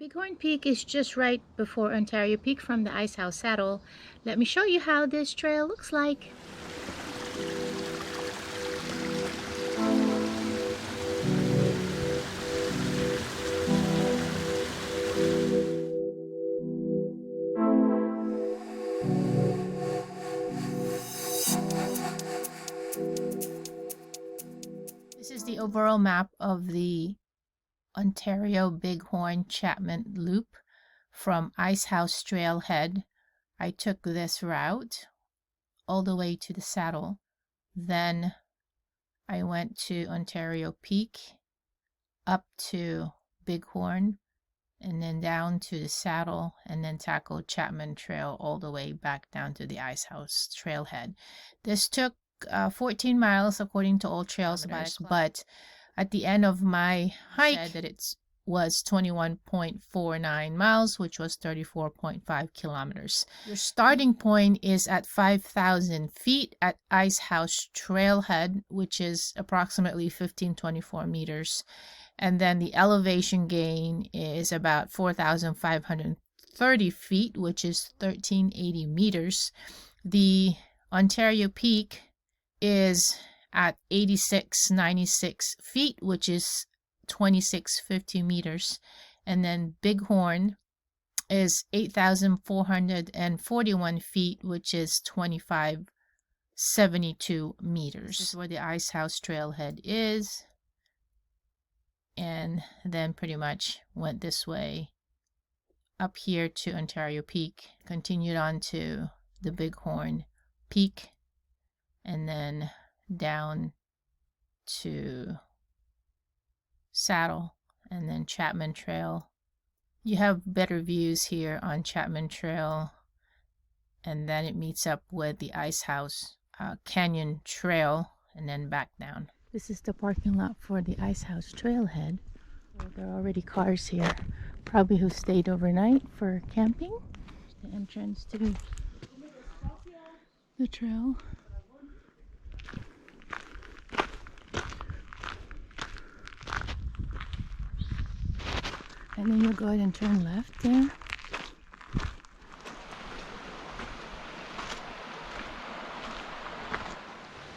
Bighorn Peak is just right before Ontario Peak from the IceHouse saddle. Let me show you how this trail looks like. This is the overall map of the Ontario Bighorn Chapman Loop from IceHouse Trailhead. I took this route all the way to the saddle. Then I went to Ontario Peak, up to Bighorn, and then down to the saddle, and then tackled Chapman Trail all the way back down to the IceHouse Trailhead. This took 14 miles according to all trails, but at the end of my hike, said that it was 21.49 miles, which was 34.5 kilometers. Your starting point is at 5,000 feet at IceHouse Trailhead, which is approximately 1524 meters. And then the elevation gain is about 4,530 feet, which is 1380 meters. The Ontario Peak is at 8696 feet, which is 2650 meters. And then Bighorn is 8,441 feet, which is 2572 meters. This is where the IceHouse Trailhead is. And then pretty much went this way up here to Ontario Peak, continued on to the Bighorn Peak, and then down to Saddle, and then Chapman Trail. You have better views here on Chapman Trail, and then it meets up with the IceHouse Canyon Trail, and then back down. This is the parking lot for the IceHouse Trailhead. There are already cars here, probably who stayed overnight for camping. The entrance to the trail. And then you'll go ahead and turn left there.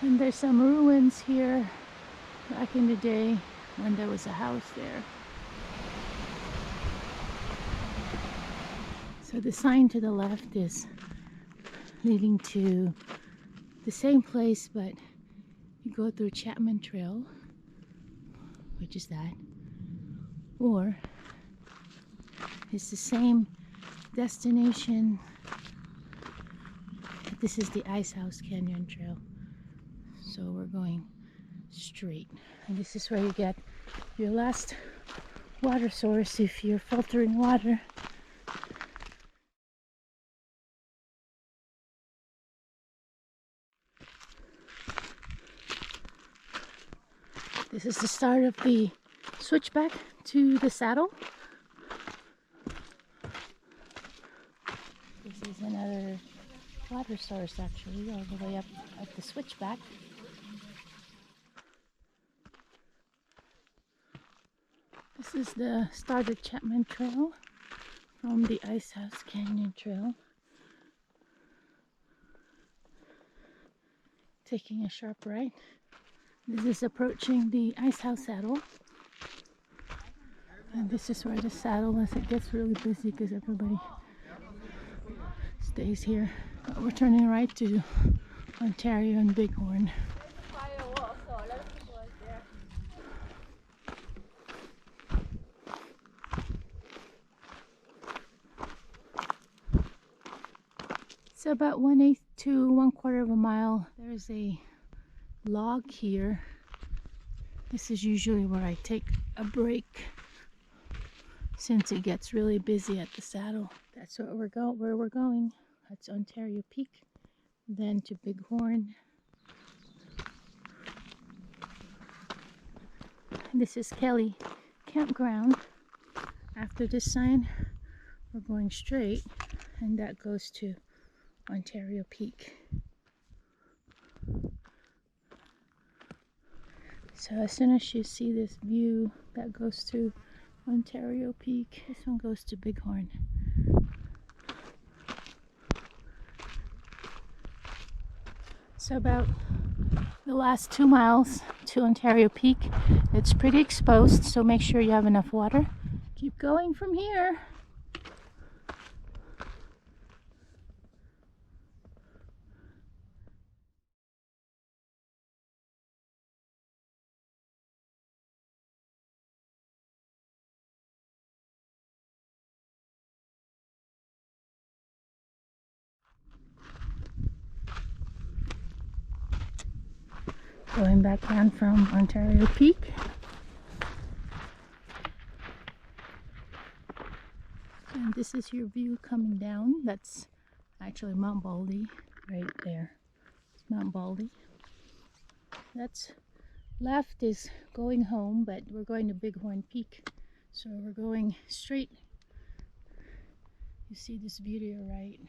And there's some ruins here back in the day when there was a house there. So the sign to the left is leading to the same place, but you go through Chapman Trail, which is that, or it's the same destination. This is the IceHouse Canyon Trail. So we're going straight. And this is where you get your last water source if you're filtering water. This is the start of the switchback to the saddle. This is another water source actually, all the way up at the switchback. This is the start of Chapman Trail from the IceHouse Canyon Trail. Taking a sharp right. This is approaching the IceHouse saddle. And this is where the saddle is. It gets really busy because everybody stays here. But we're turning right to Ontario and Bighorn. So about 1/8 to 1/4 of a mile, there's a log here. This is usually where I take a break since it gets really busy at the saddle. That's where we're going. That's Ontario Peak, then to Bighorn. This is Kelly Campground. After this sign, we're going straight, and that goes to Ontario Peak. So as soon as you see this view that goes to Ontario Peak. This one goes to Bighorn. So about the last 2 miles to Ontario Peak. It's pretty exposed, so make sure you have enough water. Keep going from here. Going back down from Ontario Peak. And this is your view coming down. That's actually Mount Baldy right there. It's Mount Baldy. That's left is going home, but we're going to Bighorn Peak. So we're going straight. You see this view to your right.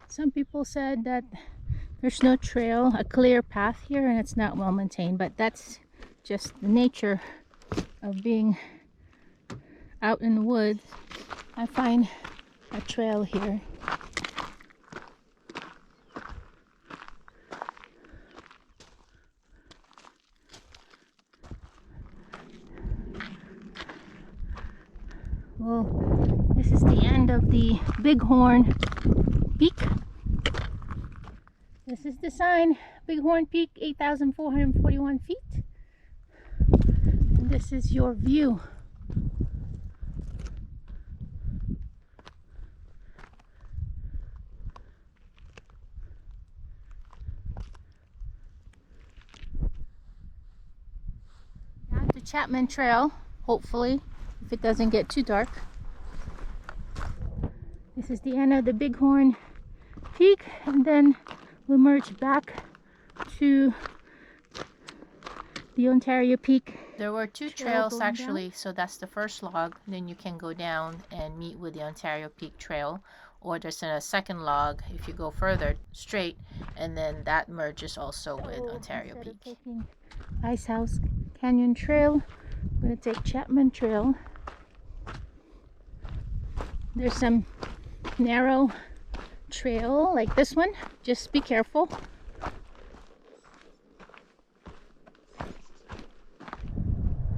Some people said that there's no trail, a clear path here, and it's not well maintained, but that's just the nature of being out in the woods. I find a trail here. Well, this is the end of the Bighorn Peak. This is the sign, Bighorn Peak, 8,441 feet. And this is your view. Down to Chapman Trail, hopefully, if it doesn't get too dark. This is the end of the Bighorn Peak, and then we'll merge back to the Ontario Peak. There were two trails actually, so that's the first log. Then you can go down and meet with the Ontario Peak Trail, or there's a second log if you go further straight, and then that merges also with Ontario Peak. Taking IceHouse Canyon Trail, I'm going to take Chapman Trail. There's some narrow trail like this one, just be careful.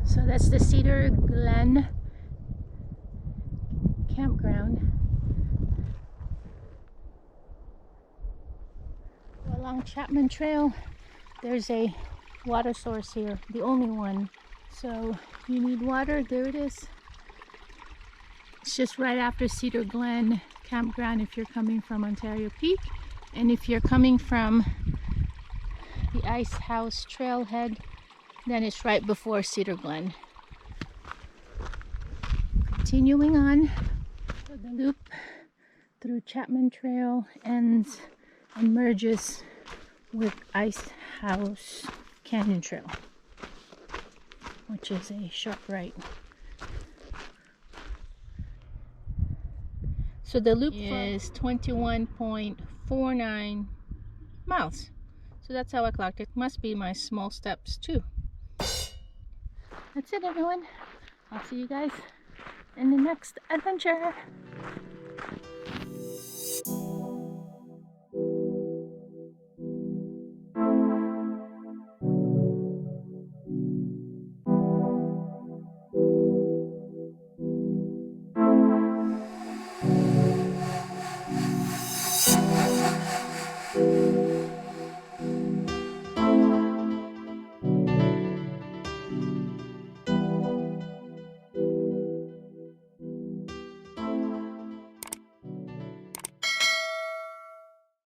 So that's the Cedar Glen campground. Along Chapman Trail, there's a water source here, the only one. So you need water, there it is. It's just right after Cedar Glen campground if you're coming from Ontario Peak, and if you're coming from the IceHouse trailhead, then it's right before Cedar Glen. Continuing on, so the loop through Chapman Trail ends and merges with IceHouse Canyon Trail, which is a sharp right. So the loop is 21.49 miles. So that's how I clocked it. Must be my small steps too. That's it, everyone. I'll see you guys in the next adventure.